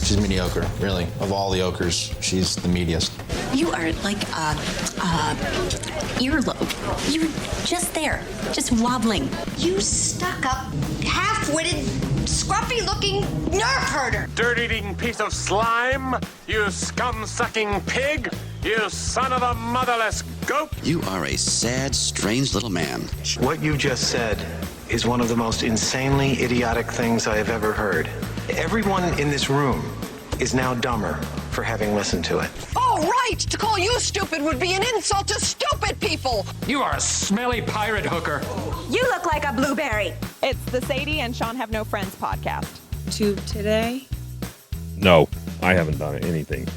She's mediocre, really. Of all the ochres, she's the meatiest. You are like a earlobe. You're just there, just wobbling. You stuck-up, half-witted, scruffy-looking nerve herder. Dirt-eating piece of slime. You scum-sucking pig. You son of a motherless goat. You are a sad, strange little man. What you just said is one of the most insanely idiotic things I have ever heard. Everyone in this room is now dumber for having listened to it. Oh, right! To call you stupid would be an insult to stupid people! You are a smelly pirate hooker. You look like a blueberry. It's the Sadie and Shawn Have No Friends podcast. YouTube today? No, I haven't done anything.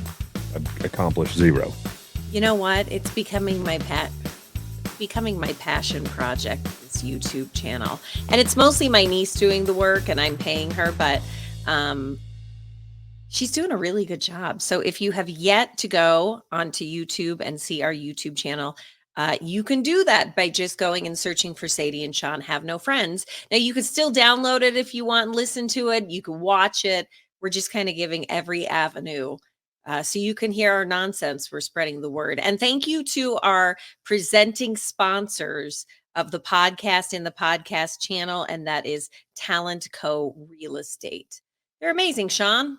I've accomplished zero. You know what? It's becoming my passion project, this YouTube channel. And it's mostly my niece doing the work and I'm paying her, but she's doing a really good job. So if you have yet to go onto YouTube and see our YouTube channel, you can do that by just going and searching for Sadie and Shawn Have No Friends. Now, you can still download it if you want and listen to it. You can watch it. We're just kind of giving every avenue so you can hear our nonsense. We're spreading the word. And thank you to our presenting sponsors of the podcast in the podcast channel, and that is Tallent Co. Real Estate. They're amazing, Shawn.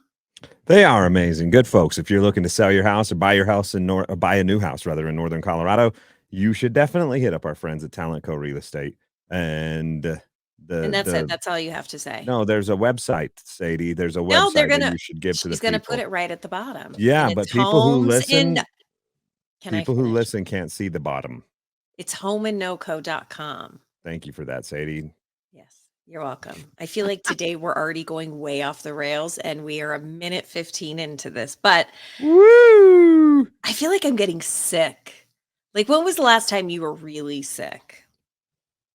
They are amazing. Good folks. If you're looking to sell your house or buy your house buy a new house rather in Northern Colorado, you should definitely hit up our friends at Tallent Co. Real Estate. And that's it. That's all you have to say. No, there's a website, Sadie. There's a website that you should give to the people. She's going to put it right at the bottom. Yeah, but people who listen, listen can't see the bottom. It's homeandnoco.com. Thank you for that, Sadie. Yes, you're welcome. I feel like today we're already going way off the rails and we are a minute 15 into this, but woo! I feel like I'm getting sick. Like, when was the last time you were really sick?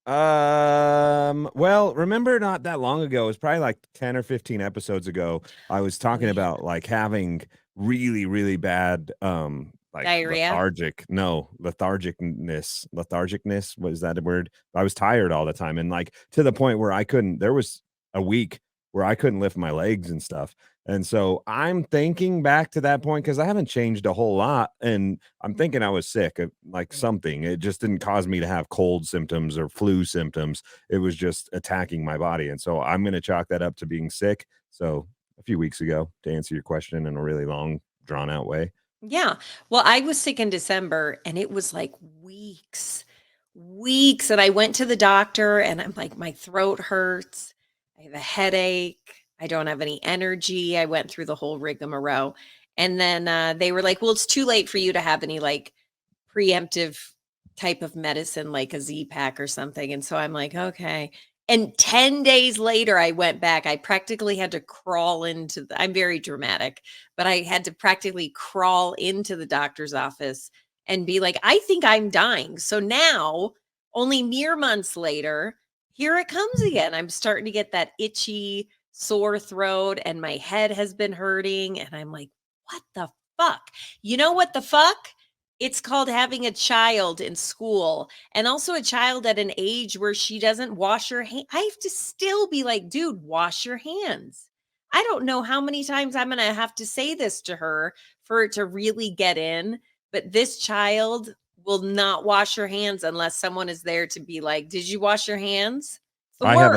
Well, remember not that long ago, it was probably like 10 or 15 episodes ago, I was talking about like having really, really bad, like diarrhea? Lethargicness. Was that a word? I was tired all the time. And like to the point where there was a week where I couldn't lift my legs and stuff. And so I'm thinking back to that point because I haven't changed a whole lot. And I'm thinking I was sick of like something. It just didn't cause me to have cold symptoms or flu symptoms. It was just attacking my body. And so I'm going to chalk that up to being sick. So a few weeks ago, to answer your question in a really long, drawn out way. Yeah. Well, I was sick in December and it was like weeks. And I went to the doctor and I'm like, my throat hurts. I have a headache. I don't have any energy. I went through the whole rigmarole. And then they were like, well, it's too late for you to have any like preemptive type of medicine, like a Z-Pack or something. And so I'm like, okay. And 10 days later, I went back. I practically had to crawl I'm very dramatic, but I had to practically crawl into the doctor's office and be like, I think I'm dying. So now, only mere months later, here it comes again. I'm starting to get that itchy, sore throat and my head has been hurting. And I'm like, what the fuck? You know what the fuck? It's called having a child in school and also a child at an age where she doesn't wash her hands. I have to still be like, dude, wash your hands. I don't know how many times I'm going to have to say this to her for it to really get in. But this child will not wash her hands unless someone is there to be like, did you wash your hands? I have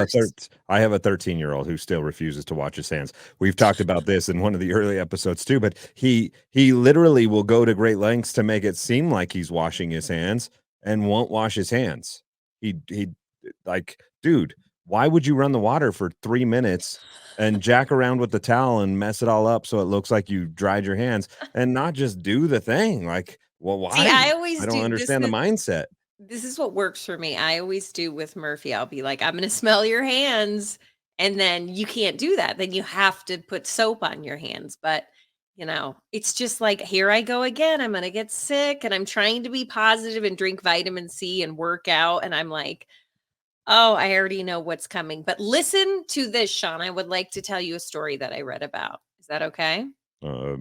a 13-year-old who still refuses to wash his hands. We've talked about this in one of the early episodes too, but he literally will go to great lengths to make it seem like he's washing his hands and won't wash his hands. He like, dude, why would you run the water for 3 minutes and jack around with the towel and mess it all up so it looks like you dried your hands and not just do the thing? Like, well, why? See, I don't understand the mindset. This is what works for me. I always do with Murphy. I'll be like, I'm going to smell your hands. And then you can't do that. Then you have to put soap on your hands. But, you know, it's just like, here I go again. I'm going to get sick. And I'm trying to be positive and drink vitamin C and work out. And I'm like, oh, I already know what's coming. But listen to this, Shawn. I would like to tell you a story that I read about. Is that okay?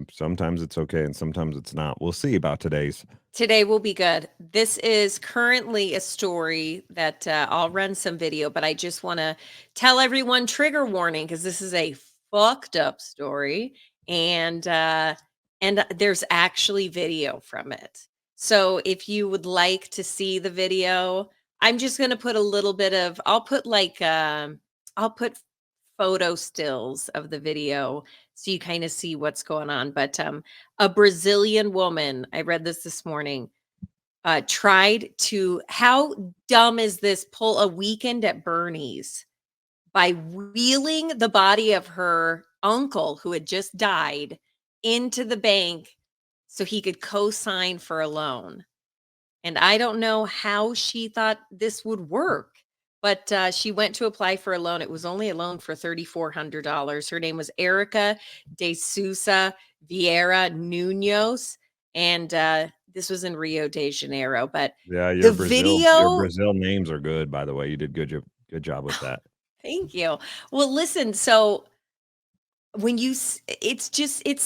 Sometimes it's okay and sometimes it's not. We'll see about today's. Today will be good. This is currently a story that I'll run some video, but I just want to tell everyone trigger warning because this is a fucked up story and there's actually video from it. So if you would like to see the video, I'm just going to put a little bit of I'll put photo stills of the video so you kind of see what's going on. But a Brazilian woman, I read this morning, tried to, how dumb is this, pull a weekend at Bernie's by wheeling the body of her uncle who had just died into the bank so he could co-sign for a loan. And I don't know how she thought this would work, but she went to apply for a loan. It was only a loan for $3,400. Her name was Erica de Sousa Vieira Nunes, and this was in Rio de Janeiro. But Yeah, the your video, Brazil names are good, by the way. You did good job with that. thank you. Well, listen, so when it's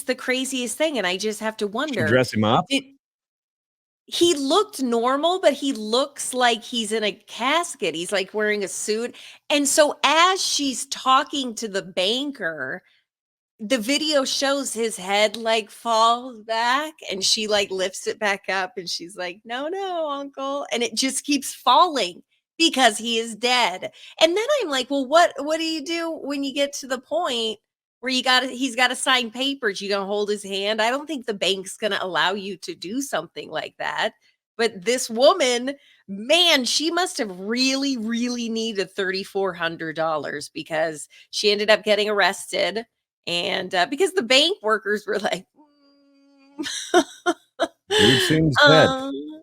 the craziest thing, and I just have to Did you wonder, dress him up? he looked normal, but he looks like he's in a casket. He's like wearing a suit. And so as she's talking to the banker, the video shows his head like falls back and she like lifts it back up and she's like, no, uncle. And it just keeps falling because he is dead. And then I'm like, well, what do you do when you get to the point where he's got to sign papers? You gonna hold his hand? I don't think the bank's gonna allow you to do something like that. But this woman, man, she must have really, really needed $3,400 because she ended up getting arrested. And because the bank workers were like, Dude seems dead.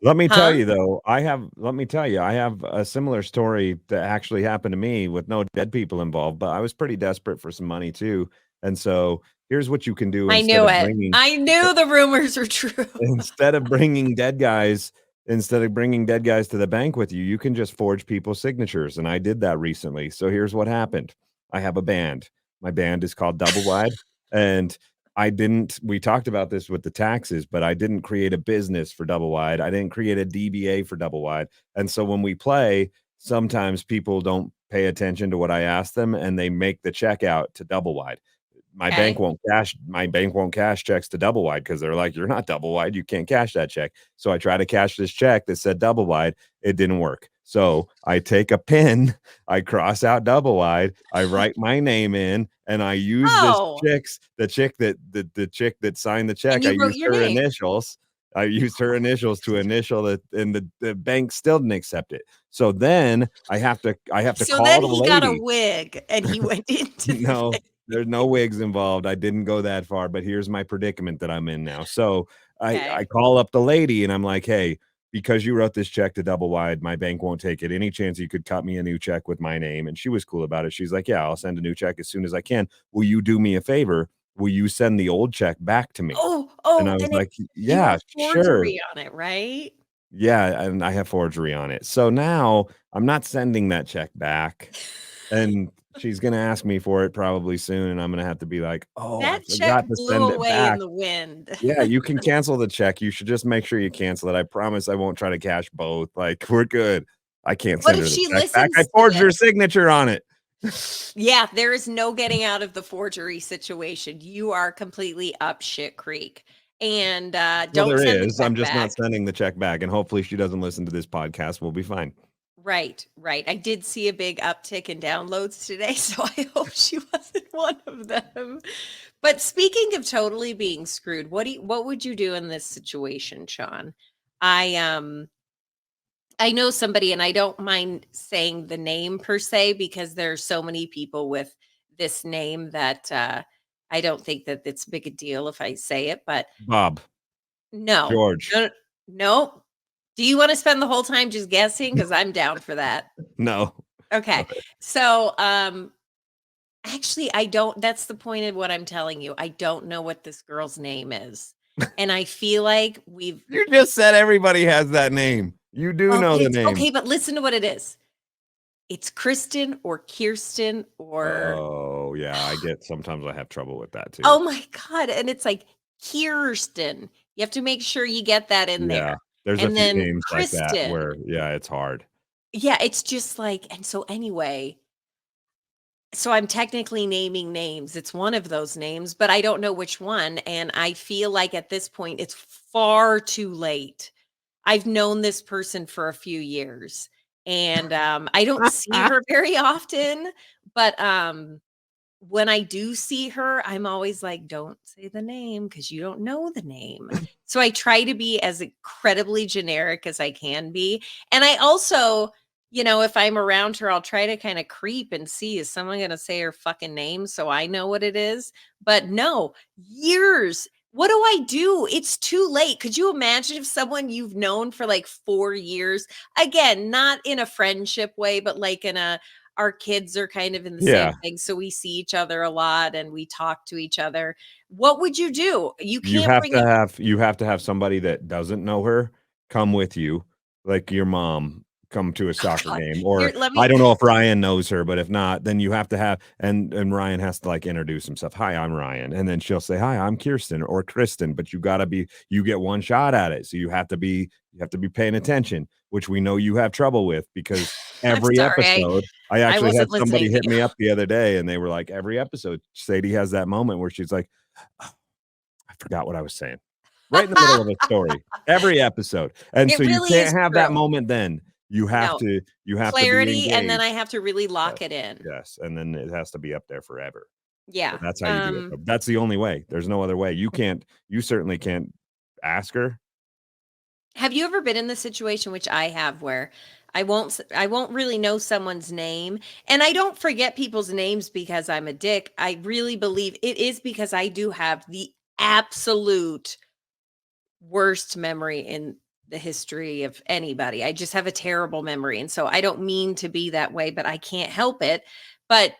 Let me tell huh? you though, I have a similar story that actually happened to me with no dead people involved, but I was pretty desperate for some money too. And so here's what you can do I knew it. I knew the rumors were true. instead of bringing dead guys to the bank with you, you can just forge people's signatures. And I did that recently. So here's what happened. I have a band. My band is called Double Wide. And we talked about this with the taxes, but I didn't create a business for Double Wide. I didn't create a DBA for Double Wide. And so when we play, sometimes people don't pay attention to what I ask them and they make the check out to Double Wide. My bank won't cash checks to Double Wide because they're like, you're not Double Wide, you can't cash that check. So I try to cash this check that said Double Wide. It didn't work. So I take a pen, I cross out Double Wide, I write my name in, and I use the chick that signed the check. I used her initials. I used her initials to initial it, and the bank still didn't accept it. So then I have to So call then the he lady. got a wig and he went into No. There's no wigs involved. I didn't go that far, but here's my predicament that I'm in now. So I call up the lady and I'm like, hey, because you wrote this check to Double Wide, my bank won't take it. Any chance you could cut me a new check with my name? And she was cool about it. She's like, yeah, I'll send a new check as soon as I can. Will you do me a favor? Will you send the old check back to me? And I was like, yeah, sure. Forgery on it, right? Yeah, and I have forgery on it. So now I'm not sending that check back. And she's going to ask me for it probably soon. And I'm going to have to be like, oh, that I forgot to send it back. In the wind. Yeah, you can cancel the check. You should just make sure you cancel it. I promise I won't try to cash both. Like, we're good. I can't send her the check back. I forged her signature on it. Yeah, there is no getting out of the forgery situation. You are completely up shit creek. And don't send the check I'm just back. not sending the check back. And hopefully she doesn't listen to this podcast. We'll be fine. Right. I did see a big uptick in downloads today, so I hope she wasn't one of them. But speaking of totally being screwed, what would you do in this situation, Shawn? I know somebody, and I don't mind saying the name per se because there's so many people with this name that I don't think that it's big a deal if I say it. But Bob. No. George. No. Do you want to spend the whole time just guessing? Because I'm down for that. No. Okay. So actually I don't, that's the point of what I'm telling you. I don't know what this girl's name is. And I feel like You just said everybody has that name. You do know the name. Okay, but listen to what it is. It's Kristen or Kirsten or oh yeah, I get sometimes I have trouble with that too. Oh my God. And it's like Kirsten. You have to make sure you get that in there. There's and a few names Kristen. Like that where it's hard. Yeah, it's just like, and so anyway, So I'm technically naming names. It's one of those names, but I don't know which one. And I feel like at this point, it's far too late. I've known this person for a few years and I don't see her very often, but when I do see her, I'm always like, don't say the name because you don't know the name. So I try to be as incredibly generic as I can be. And I also, if I'm around her, I'll try to kind of creep and see, is someone going to say her fucking name so I know what it is? But no, years. What do I do? It's too late. Could you imagine if someone you've known for like 4 years, again, not in a friendship way, but like in a, our kids are kind of in the Yeah. same thing. So we see each other a lot and we talk to each other. What would you do? You You can't have bring to it. have somebody that doesn't know her come with you, like your mom come to a soccer God. game, Here, or let I me. don't know if Ryan knows her, but if not, then you have to have and Ryan has to like introduce himself. Hi, I'm Ryan, and then she'll say, "Hi, I'm Kirsten or Kristen." But you get one shot at it, so you have to be paying attention, which we know you have trouble with because I'm every sorry. episode. I I actually had wasn't somebody listening to hit you. me up the other day, and they were like, every episode, Sadie has that moment where she's like, I forgot what I was saying. Right in the middle of a story, every episode. And It so you really is can't have that true. moment then. You have No to be clarity. And then engaged. I have to really lock Yes. it in. Yes. And then it has to be up there forever. So Yeah. that's how you do it. That's the only way. There's no other way. You certainly can't ask her. Have you ever been in the situation, which I have, where I won't really know someone's name, and I don't forget people's names because I'm a dick. I really believe it is because I do have the absolute worst memory in the history of anybody. I just have a terrible memory. And so I don't mean to be that way, but I can't help it. But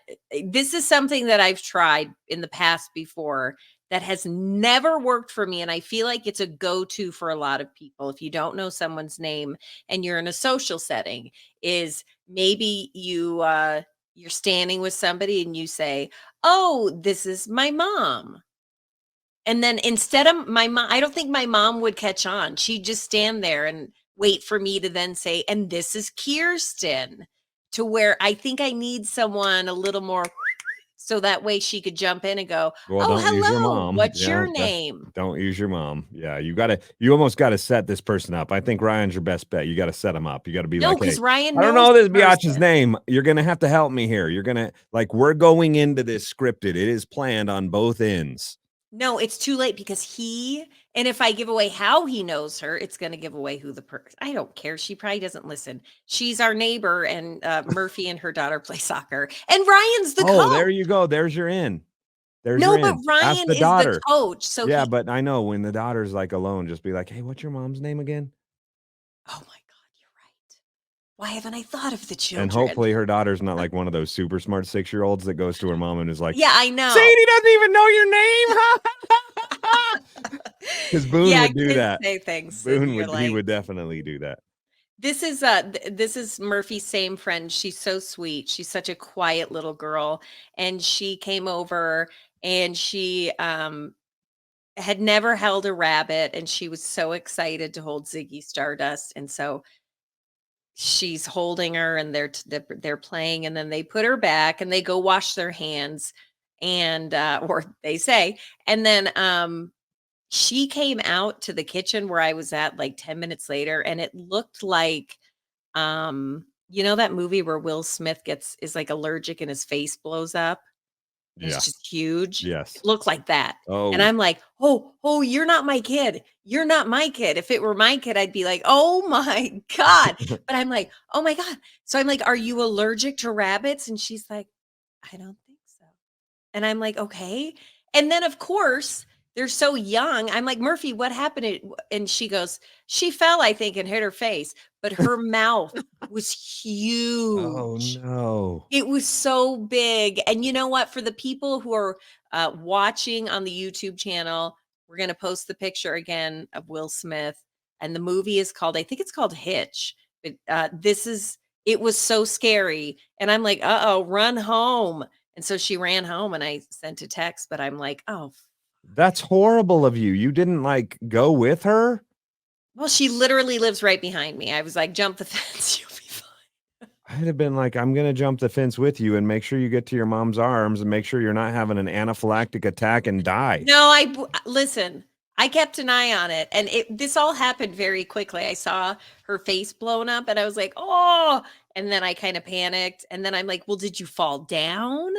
this is something that I've tried in the past before that has never worked for me. And I feel like it's a go to for a lot of people. If you don't know someone's name and you're in a social setting, is maybe you're standing with somebody and you say, "Oh, this is my mom." And then instead of my mom, I don't think my mom would catch on. She'd just stand there and wait for me to then say, "And this is Kirsten," to where I think I need someone a little more so that way she could jump in and go, Well, "Oh, don't use your hello. mom. What's Yeah, your name?" don't use your mom. Yeah, you almost gotta set this person up. I think Ryan's your best bet. You gotta set him up. You gotta be No, like, hey, because Ryan I don't knows know the this biatch's person. name. You're gonna have to help me here. You're gonna like we're going into this scripted. It is planned on both ends. No, it's too late because and if I give away how he knows her, it's going to give away who the person. I don't care. She probably doesn't listen. She's our neighbor, and Murphy and her daughter play soccer. And Ryan's the Oh, there coach. you go. There's your in. There's your No, but in. Ask Ryan the is the daughter. coach. So Yeah, but I know when the daughter's like alone, just be like, hey, what's your mom's name again? Oh my God, you're right. Why haven't I thought of the And children? hopefully her daughter's not like one of those super smart 6-year-olds that goes to her mom and is like, Yeah, I know. Sadie doesn't even know your name. Because Boone Yeah, would do kids that. say things, and Boone you're would he like, would definitely do that. this is Murphy's same friend. She's so sweet. She's such a quiet little girl, and she came over and she had never held a rabbit, and she was so excited to hold Ziggy Stardust. And so she's holding her and they're playing, and then they put her back and they go wash their hands, and or they say, and then she came out to the kitchen where I was at like 10 minutes later, and it looked like that movie where Will Smith is like allergic and his face blows up. Yeah. It's just huge. Yes. It looked like that. And Oh, I'm like, "Oh, you're not my kid. You're not my kid." If it were my kid, I'd be like, "Oh my God." But I'm like, "Oh my God." So I'm like, "Are you allergic to rabbits?" And she's like, "I don't think so." And I'm like, "Okay." And then of course, they're so young. I'm like, "Murphy, what happened?" And she goes, "She fell, I think, and hit her face." But her mouth was oh huge. no. It was so big. And you know what? For the people who are watching on the YouTube channel, we're going to post the picture again of Will Smith. And the movie is called, I think it's called Hitch. But it was so scary. And I'm like, "Uh-oh, run home." And so she ran home and I sent a text, but I'm like, "Oh, That's horrible of you. You didn't like go with her? well, she literally lives right behind me." I was like, "Jump the fence. You'll be fine." I'd have been like, I'm gonna jump the fence with you and make sure you get to your mom's arms and make sure you're not having an anaphylactic attack and die. No, listen. I kept an eye on it, and this all happened very quickly. I saw her face blown up, and I was like, "Oh!" And then I kind of panicked, and then I'm like, "Well, did you fall down?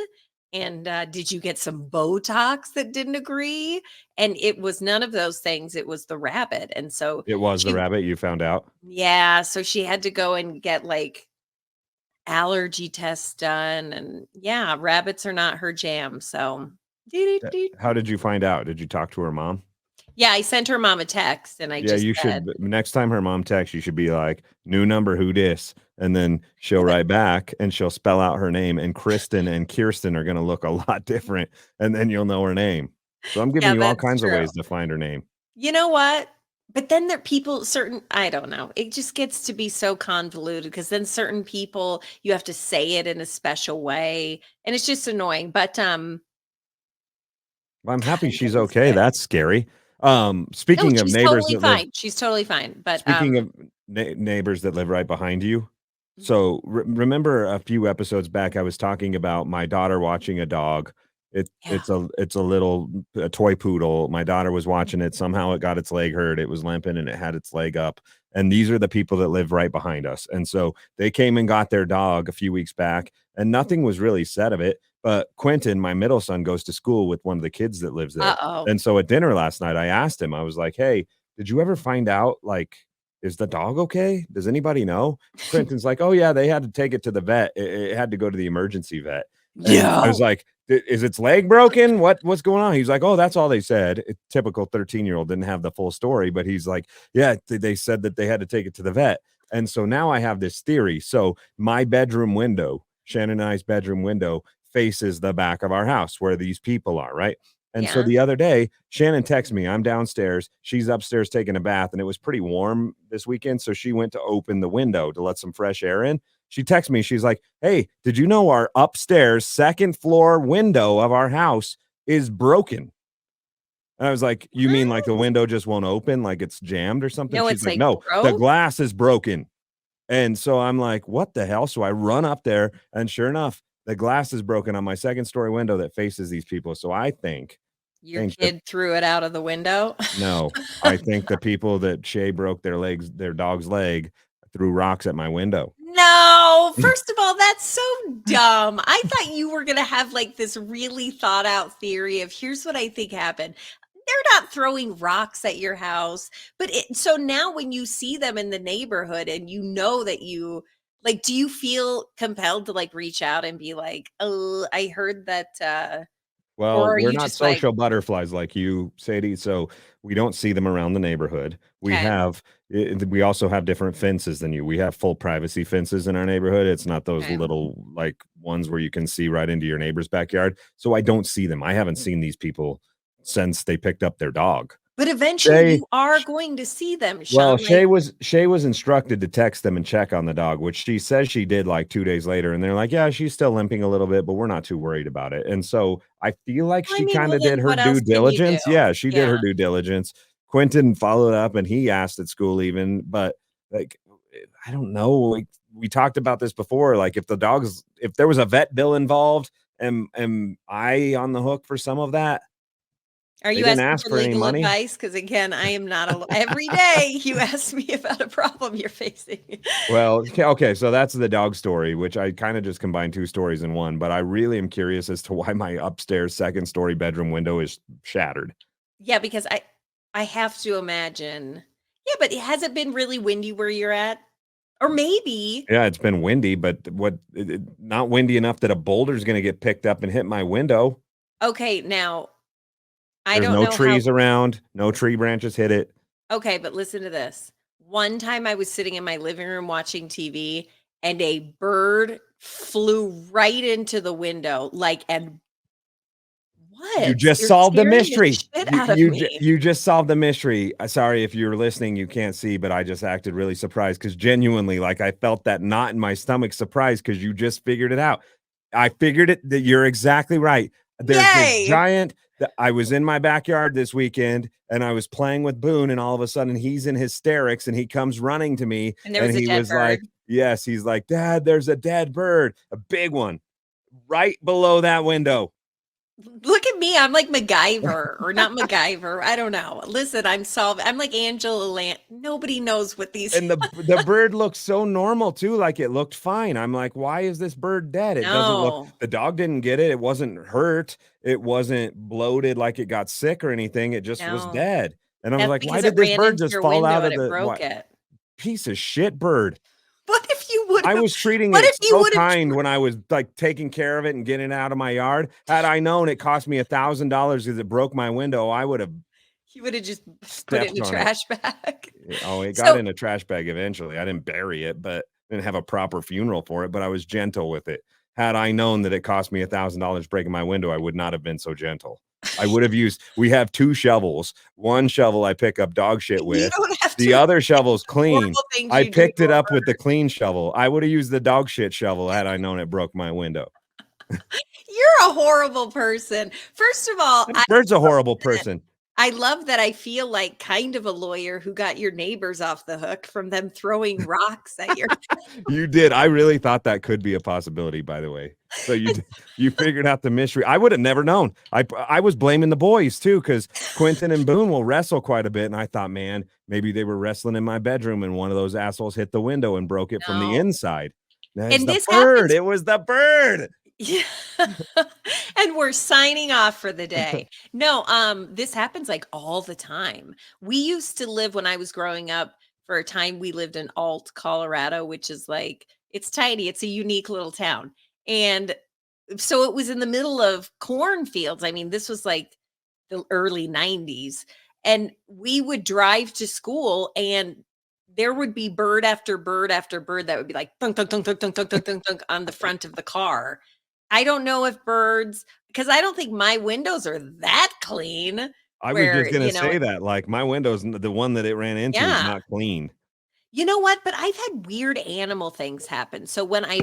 And did you get some Botox that didn't agree?" And it was none of those things. It was the rabbit, and so It was the rabbit, you found out? yeah, so she had to go and get like allergy tests done, and yeah, rabbits are not her jam. So, How did you find out? Did you talk to her mom? yeah, I sent her mom a text, and I Yeah, just you said, should. Next time her mom texts, you should be like, new number, who dis? And then she'll write back and she'll spell out her name. And Kristen and Kirsten are going to look a lot different. And then you'll know her name. So I'm giving yeah, you all that's kinds of true. ways to find her name. You know what? But then there are people, I don't know. It just gets to be so convoluted because then certain people, you have to say it in a special way. And it's just annoying. But I'm happy God, she's it was okay. good. That's scary. No, Speaking of she's neighbors totally that live, fine. She's totally fine. But speaking of neighbors that live right behind you. So remember a few episodes back, I was talking about my daughter watching a dog. It's a little a toy poodle. My daughter was watching it. Somehow it got its leg hurt. It was limping and it had its leg up. And these are the people that live right behind us. And so they came and got their dog a few weeks back, and nothing was really said of it. But Quentin, my middle son, goes to school with one of the kids that lives there. uh-oh. And so at dinner last night, I asked him, I was like, hey, did you ever find out, like, is the dog okay? Does anybody know? Quentin's like, oh, yeah, they had to take it to the vet. It had to go to the emergency vet. And I was like, is its leg broken? What's going on? He's like, oh, that's all they said. Typical 13-year-old didn't have the full story, but he's like, yeah, they said that they had to take it to the vet. And so now I have this theory. So my bedroom window, Shannon and I's bedroom window, faces the back of our house where these people are, right? And so Yeah. the other day, Shannon texts me. I'm downstairs. She's upstairs taking a bath, and it was pretty warm this weekend. So she went to open the window to let some fresh air in. She texts me. She's like, hey, did you know our upstairs second floor window of our house is broken? And I was like, you mean like the window just won't open, like it's jammed or something? No, She's it's like, like no, the broke? glass is broken. And so I'm like, what the hell? So I run up there, and sure enough, the glass is broken on my second story window that faces these people. So I think Your that kid threw it out of the window? no, I think the people that Shay broke their dog's leg, threw rocks at my window. No, first of all, that's so dumb. I thought you were going to have like this really thought out theory of here's what I think happened. They're not throwing rocks at your house, but so now when you see them in the neighborhood and you know that you like, do you feel compelled to like reach out and be like, oh, I heard that, Well, or are we're you not just like, social butterflies like you, Sadie, so we don't see them around the neighborhood. okay, We also have different fences than you. We have full privacy fences in our neighborhood. It's not those okay. little like ones where you can see right into your neighbor's backyard. So I don't see them. I haven't seen these people since they picked up their dog. But eventually you are going to see them, Well, Sean. Like, Shay was instructed to text them and check on the dog, which she says she did like 2 days later, and they're like, yeah, she's still limping a little bit, but we're not too worried about it. And so I feel like I she mean, kind well, of did then her what else due can you do? diligence. Yeah, she did her Yeah. due diligence. Quentin followed up and he asked at school even, but like I don't know. Like we talked about this before. Like if there was a vet bill involved, am I on the hook for some of that? Are They you didn't asking ask for for any legal money. advice? Because again, I am not every day you ask me about a problem you're facing. Well, okay, so that's the dog story, which I kind of just combined two stories in one, but I really am curious as to why my upstairs second story bedroom window is shattered. Yeah, because I have to imagine. Yeah, but has it been really windy where you're at? Or maybe. Yeah, it's been windy, but not windy enough that a boulder's going to get picked up and hit my window. Okay, now I There's don't no know trees how. around, no tree branches hit it. Okay, but listen to this. One time I was sitting in my living room watching TV and a bird flew right into the window, like, and You what? just You're solved the scaring the mystery. shit out of me. You just solved the mystery. Sorry if you're listening, you can't see, but I just acted really surprised because genuinely, like I felt that knot in my stomach, surprised because you just figured it out. I figured it that you're exactly right. There's Yay! I was in my backyard this weekend and I was playing with Boone, and all of a sudden he's in hysterics and he comes running to me And there was a he dead was bird. like, yes, he's like, Dad, there's a dead bird, a big one right below that window. Look at me. I'm like MacGyver or not MacGyver. I don't know. Listen, I'm like Angela Lant. Nobody knows what these. And the bird looked so normal too. Like it looked fine. I'm like, why is this bird dead? It doesn't look, the dog didn't get it. It wasn't hurt. It wasn't bloated like it got sick or anything. It just was dead. And I was like, why did this bird just fall out of the piece of shit bird? What if you would? I was treating it so kind when I was like taking care of it and getting it out of my yard. Had I known it cost me $1,000 because it broke my window, I would have. You would have just put it in a trash bag. Oh, it got in a trash bag eventually. I didn't bury it, but didn't have a proper funeral for it. But I was gentle with it. Had I known that it cost me $1,000 breaking my window, I would not have been so gentle. I would have used. We have 2 shovels. One shovel I pick up dog shit with. The other shovel's clean. I picked it up with the clean shovel. I would have used the dog shit shovel had I known it broke my window. You're a horrible person. First of all, Bird's a horrible person. I love that I feel like kind of a lawyer who got your neighbors off the hook from them throwing rocks at your. You did. I really thought that could be a possibility, by the way. So you figured out the mystery. I would have never known. I was blaming the boys too, because Quentin and Boone will wrestle quite a bit. And I thought, man, maybe they were wrestling in my bedroom and one of those assholes hit the window and broke it from the inside. And this bird. It was the bird. Yeah. And we're signing off for the day. No, this happens like all the time. We used to live, when I was growing up, for a time we lived in Alt, Colorado, which is like, it's tiny. It's a unique little town. And so it was in the middle of cornfields. I mean, this was like the early 90s. And we would drive to school and there would be bird after bird after bird that would be like thunk, thunk, thunk, thunk, thunk, thunk, thunk, thunk, thunk on the front of the car. I don't know if birds, because I don't think my windows are that clean. I was just going to say that, like, my windows, the one that it ran into is not clean. You know what? But I've had weird animal things happen. So when I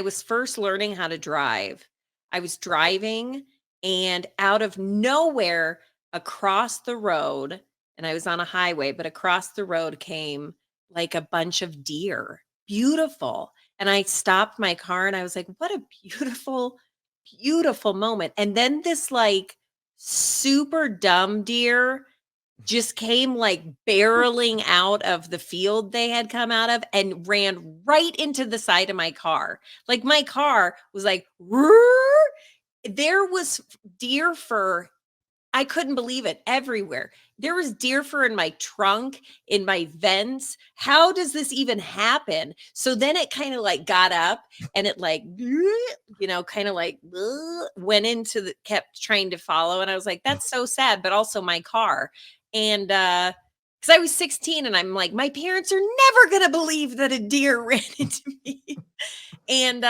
was first learning how to drive, I was driving and out of nowhere across the road, and I was on a highway, but across the road came like a bunch of deer. Beautiful. And I stopped my car and I was like, what a beautiful, beautiful moment. And then this like super dumb deer just came like barreling out of the field they had come out of and ran right into the side of my car. Like my car was like, Rrr! There was deer fur. I couldn't believe it, everywhere. There was deer fur in my trunk, in my vents. How does this even happen? So then it kind of like got up and it like, kind of like went into kept trying to follow. And I was like, that's so sad, but also my car. And because I was 16 and I'm like, my parents are never going to believe that a deer ran into me. And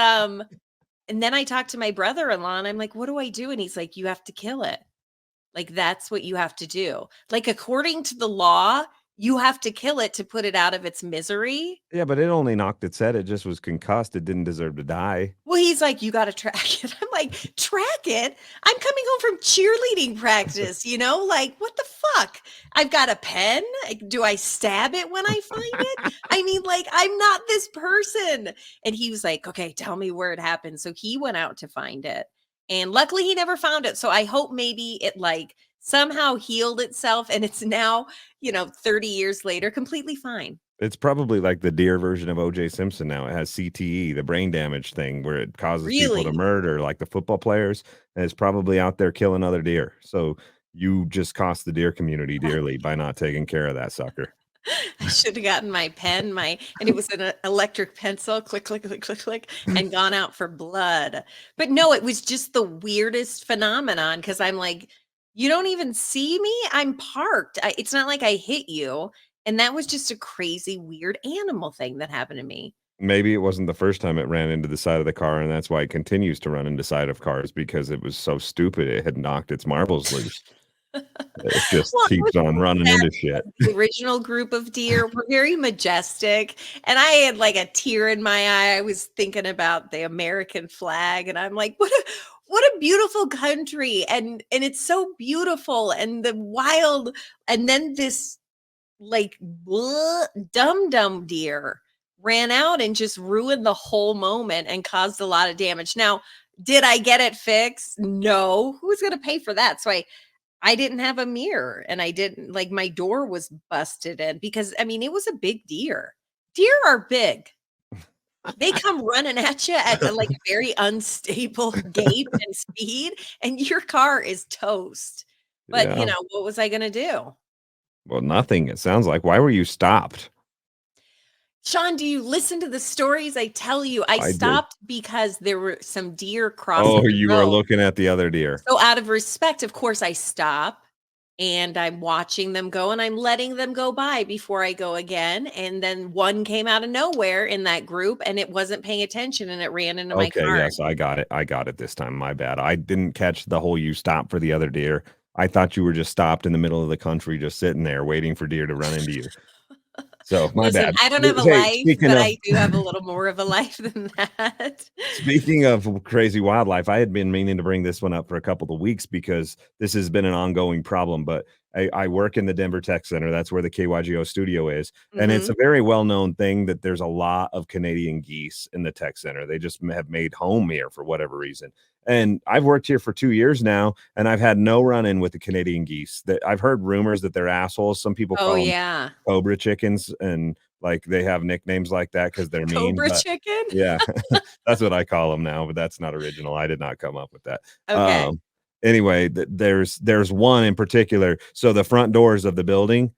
then I talked to my brother-in-law and I'm like, what do I do? And he's like, you have to kill it. Like, that's what you have to do. Like, according to the law, you have to kill it to put it out of its misery. Yeah, but it only knocked its head. It just was concussed. It didn't deserve to die. Well, he's like, you got to track it. I'm like, track it? I'm coming home from cheerleading practice, like, what the fuck? I've got a pen. Do I stab it when I find it? I mean, like, I'm not this person. And he was like, okay, tell me where it happened. So he went out to find it. And luckily he never found it. So I hope maybe it like somehow healed itself and it's now, 30 years later, completely fine. It's probably like the deer version of O.J. Simpson now. It has CTE, the brain damage thing, where it causes people to murder, like the football players. And it's probably out there killing other deer. So you just cost the deer community dearly by not taking care of that sucker. I should have gotten my pen, and it was an electric pencil, click, click, click, click, click, and gone out for blood. But no, it was just the weirdest phenomenon because I'm like, you don't even see me? I'm parked. It's not like I hit you. And that was just a crazy, weird animal thing that happened to me. Maybe it wasn't the first time it ran into the side of the car, and that's why it continues to run into side of cars, because it was so stupid. It had knocked its marbles loose. It just Well, it keeps was on running sad into shit. because the original group of deer were very majestic, and I had like a tear in my eye. I was thinking about the American flag, and I'm like, what a beautiful country, and it's so beautiful, and the wild, and then this like dum deer ran out and just ruined the whole moment and caused a lot of damage. Now, did I get it fixed? No. Who's going to pay for that? So I didn't have a mirror, and I didn't like, my door was busted in because I mean it was a big deer. Deer are big. They come running at you at like a very unstable gait and speed, and your car is toast. But Yeah. what was I going to do? Well, nothing. It sounds like. Why were you stopped? Shawn, do you listen to the stories I tell you? I I did. stopped because there were some deer crossing Oh, the you were road. looking at the other deer. So out of respect, of course, I stop and I'm watching them go and I'm letting them go by before I go again. And then one came out of nowhere in that group and it wasn't paying attention and it ran into my Okay, car. yes, I got it. I got it this time. My bad. I didn't catch the whole you stopped for the other deer. I thought you were just stopped in the middle of the country, just sitting there waiting for deer to run into you. So my Listen, bad. I don't have a Hey, life, speaking but of I do have a little more of a life than that. speaking of crazy wildlife, I had been meaning to bring this one up for a couple of weeks because this has been an ongoing problem. But I work in the Denver Tech Center. That's where the KYGO studio is. And it's a very well-known thing that there's a lot of Canadian geese in the Tech Center. They just have made home here for whatever reason. And I've worked here for 2 years now, and I've had no run-in with the Canadian geese. That I've heard rumors that they're assholes. Some people Oh, call them yeah. cobra chickens, and like they have nicknames like that because they're mean. Cobra But chicken? yeah, that's what I call them now, but that's not original. I did not come up with that. Okay. Anyway, there's one in particular. So the front doors of the building,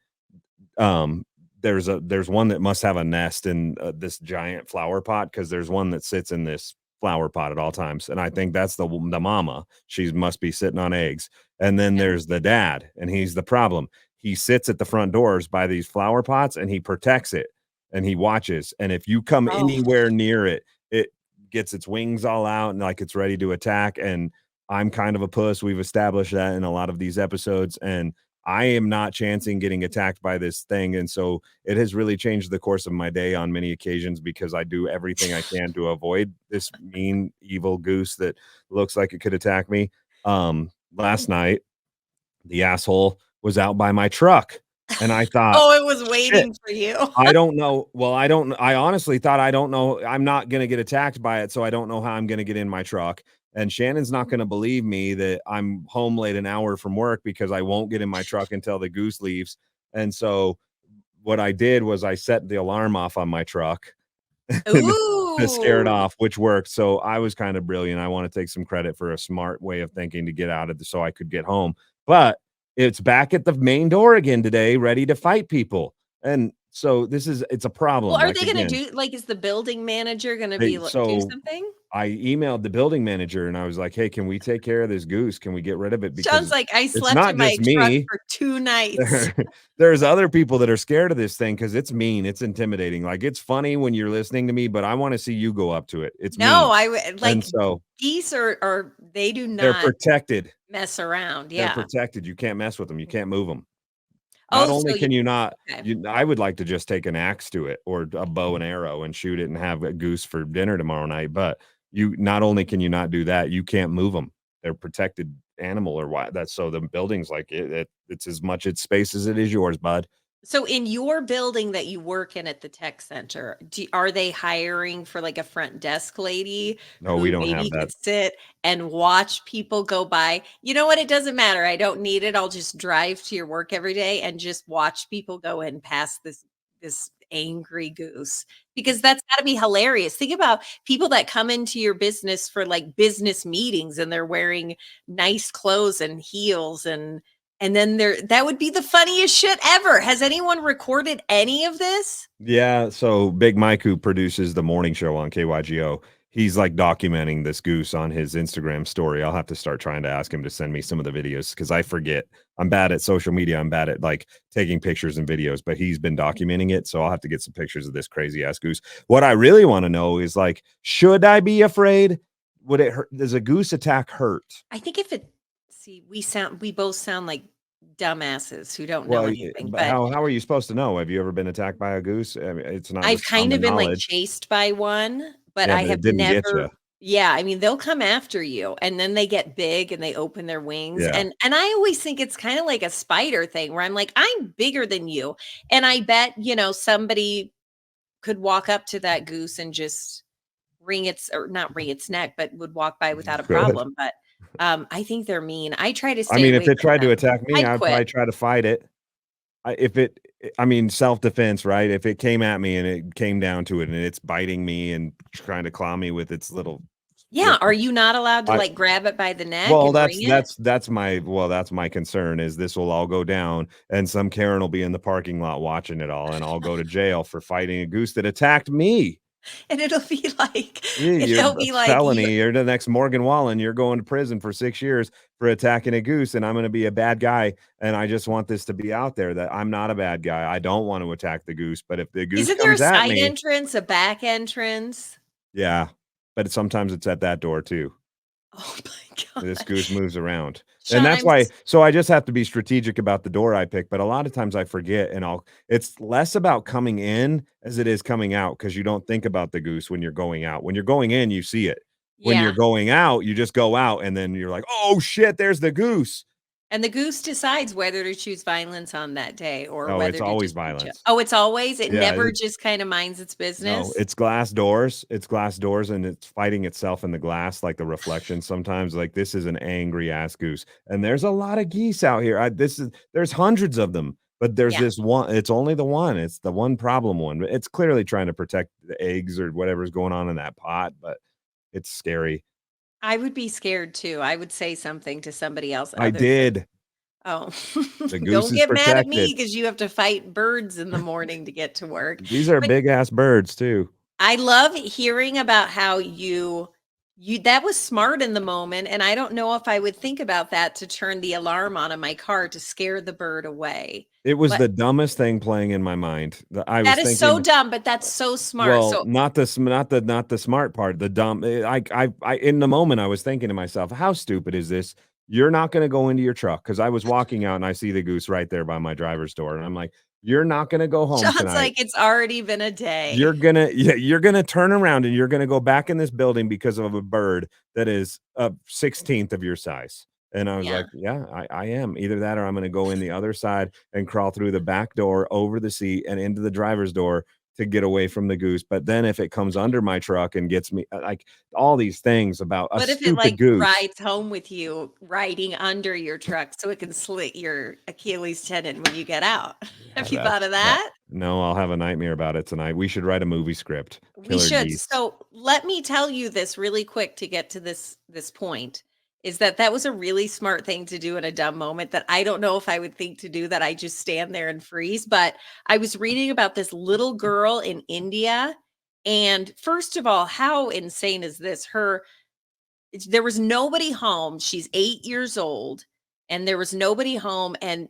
there's one that must have a nest in this giant flower pot because there's one that sits in this flower pot at all times, and I think that's the mama. She must be sitting on eggs. And then there's the dad, and he's the problem. He sits at the front doors by these flower pots, and he protects it, and he watches. And if you come Oh. anywhere near it, it gets its wings all out and like it's ready to attack. And I'm kind of a puss. We've established that in a lot of these episodes, and I am not chancing getting attacked by this thing. And so it has really changed the course of my day on many occasions because I do everything I can to avoid this mean, evil goose that looks like it could attack me. Last night, the asshole was out by my truck, and I thought, Oh, it was shit, waiting for you. I don't know. Well, I honestly thought, I don't know. I'm not going to get attacked by it. So I don't know how I'm going to get in my truck. And Shannon's not going to believe me that I'm home late an hour from work because I won't get in my truck until the goose leaves. And so what I did was I set the alarm off on my truck to scare it Ooh. off, which worked. So I was kind of brilliant. I want to take some credit for a smart way of thinking to get out of so I could get home. But it's back at the main door again today, ready to fight people. And so it's a problem. Well, are Like, they going to again, do like, is the building manager going to be do so something? I emailed the building manager and I was like, hey, can we take care of this goose? Can we get rid of it? Sounds Because like I it's slept not in my just truck me. for 2 nights. There's other people that are scared of this thing because it's mean. It's intimidating. Like, it's funny when you're listening to me, but I want to see you go up to it. It's No, mean. like And so geese are they do they're not protected. mess around. They're Yeah. protected. You can't mess with them. You can't move them. Not Oh, only so can you not, okay. I would like to just take an axe to it or a bow and arrow and shoot it and have a goose for dinner tomorrow night. But you not only can you not do that, you can't move them. They're protected animal or why that's so the building's like it's as much its space as it is yours, bud. So in your building that you work in at the tech center, are they hiring for like a front desk lady No, we who don't have maybe that. could sit and watch people go by? You know what? It doesn't matter. I don't need it. I'll just drive to your work every day and just watch people go in past this angry goose because that's got to be hilarious. Think about people that come into your business for like business meetings and they're wearing nice clothes and heels and then that would be the funniest shit ever. Has anyone recorded any of this? Yeah, so Big Mike, who produces the morning show on KYGO, he's like documenting this goose on his Instagram story. I'll have to start trying to ask him to send me some of the videos because I forget. I'm bad at social media. I'm bad at like taking pictures and videos, but he's been documenting it. So I'll have to get some pictures of this crazy ass goose. What I really want to know is like, should I be afraid? Would it hurt? Does a goose attack hurt? I think if we both sound like dumbasses who don't know anything. But But how are you supposed to know? Have you ever been attacked by a goose? I mean, it's not I've just kind common of been like knowledge. chased by one, but Yeah, I but have it didn't get you. never. Yeah, I mean, they'll come after you and then they get big and they open their wings. Yeah. And I always think it's kind of like a spider thing where I'm like, I'm bigger than you. And I bet, somebody could walk up to that goose and just or not wring its neck, but would walk by without a Good. problem. But I think they're mean. I try to I stay mean, away if it from tried to them. attack me, I'd I'd quit. probably try to fight it. Self-defense, right? If it came at me and it came down to it and it's biting me and trying to claw me with its little Yeah, are you not allowed to I like grab it by the neck well, and wring it? that's my concern is this will all go down and some Karen will be in the parking lot watching it all and I'll go to jail for fighting a goose that attacked me. And it'll be like, You're it'll a be like felony. You're the next Morgan Wallen. You're going to prison for 6 years for attacking a goose, and I'm going to be a bad guy. And I just want this to be out there that I'm not a bad guy. I don't want to attack the goose, but if the goose isn't there a comes at side me, entrance, a back entrance? yeah. But sometimes it's at that door too. Oh my God. This goose moves around. Shawn, And that's why, so I just have to be strategic about the door I pick. But a lot of times I forget and it's less about coming in as it is coming out because you don't think about the goose when you're going out. When you're going in, you see it. When you're Yeah. going out, you just go out and then you're like, oh shit, there's the goose. And the goose decides whether to choose violence on that day or No, whether it's to always just be chill. violence. Oh, it's always? It Yeah, never just kind of minds its No, business? it's glass doors. It's glass doors and it's fighting itself in the glass, like the reflection sometimes. Like this is an angry ass goose. And there's a lot of geese out here. There's hundreds of them, but there's Yeah. this one. It's only the one. It's the one problem one. It's clearly trying to protect the eggs or whatever's going on in that pot, but it's scary. I would be scared too. I would say something to somebody else I other than, did. oh, The goose don't is get mad at me protected. because you have to fight birds in the morning to get to work. These are But big ass birds too. I love hearing about how you that was smart in the moment. And I don't know if I would think about that to turn the alarm on in my car to scare the bird away. It was But the dumbest thing playing in my mind. I was that is so thinking, dumb, but that's so smart. well, So not the smart part. The dumb. I in the moment I was thinking to myself, how stupid is this? You're not going to go into your truck because I was walking out and I see the goose right there by my driver's door, and I'm like, you're not going to go home Shawn's tonight. like, it's already been a day. You're gonna turn around and you're gonna go back in this building because of a bird that is a 16th of your size. And I was Yeah. like, yeah, I am. Either that or I'm gonna go in the other side and crawl through the back door over the seat and into the driver's door to get away from the goose. But then if it comes under my truck and gets me, like all these things about a What if it stupid like goose. rides home with you, riding under your truck so it can slit your Achilles tendon when you get out? Have you thought of that? No, I'll have a nightmare about it tonight. We should write a movie script. We Killer should. geese. So let me tell you this really quick to get to this point is that was a really smart thing to do in a dumb moment that I don't know if I would think to do that. I just stand there and freeze. But I was reading about this little girl in India. And first of all, how insane is this? There was nobody home. She's 8 years old and there was nobody home and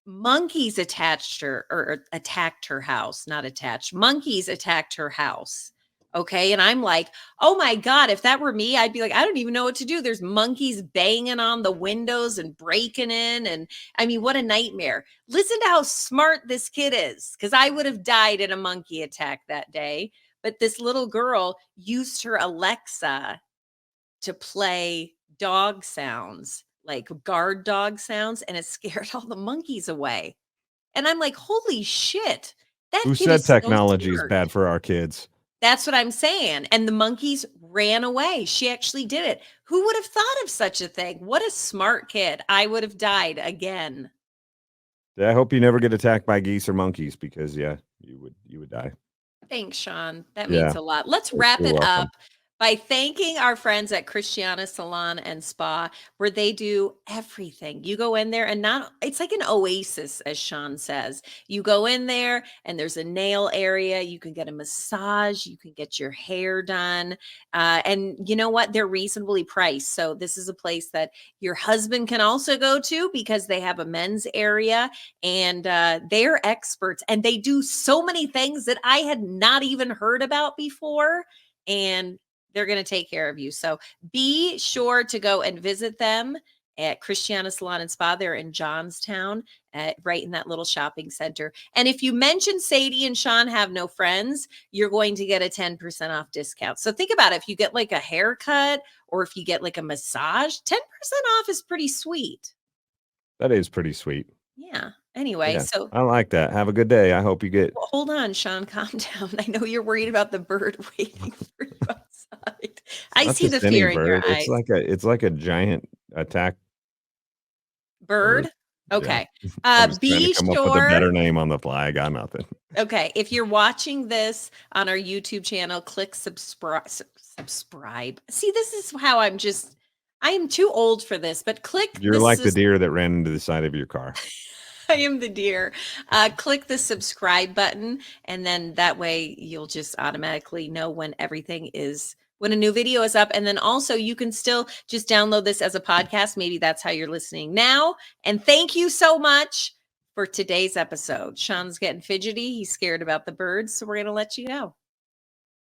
monkeys attacked her house, not attached. Monkeys attacked her house. Okay. And I'm like, oh my God, if that were me, I'd be like, I don't even know what to do. There's monkeys banging on the windows and breaking in. And I mean, what a nightmare. Listen to how smart this kid is, because I would have died in a monkey attack that day. But this little girl used her Alexa to play dog sounds, like guard dog sounds, and it scared all the monkeys away. And I'm like, holy shit. That Who kid said is so technology is smart. bad for our kids? That's what I'm saying. And the monkeys ran away. She actually did it. Who would have thought of such a thing? What a smart kid. I would have died again. Yeah, I hope you never get attacked by geese or monkeys because you would die. Thanks, Shawn. That Yeah. means a lot. Let's wrap You're it welcome. up by thanking our friends at Cristiana Salon and Spa, where they do everything. You go in there and it's like an oasis, as Shawn says. You go in there and there's a nail area. You can get a massage. You can get your hair done. And you know what? They're reasonably priced. So this is a place that your husband can also go to because they have a men's area and they're experts and they do so many things that I had not even heard about before. And they're going to take care of you. So be sure to go and visit them at Cristiana Salon and Spa. They're in Johnstown, right in that little shopping center. And if you mention Sadie and Shawn have no friends, you're going to get a 10% off discount. So think about it. If you get like a haircut or if you get like a massage, 10% off is pretty sweet. That is pretty sweet. Yeah. Anyway, Yeah, so I like that. Have a good day. I hope you get. well, hold on, Shawn, calm down. I know you're worried about the bird waiting for you outside. I Not see the just any fear in your bird. eyes. It's like a giant attack Bird? Yeah. Okay. I'm just trying Be to come up with a sure. better name on the fly. I got nothing. Okay. If you're watching this on our YouTube channel, click subscribe. See, this is how I am too old for this, but click. You're like the deer that ran into the side of your car. I am the deer. Click the subscribe button, and then that way you'll just automatically know when when a new video is up. And then also you can still just download this as a podcast. Maybe that's how you're listening now. And thank you so much for today's episode. Shawn's getting fidgety. He's scared about the birds, so we're going to let you go.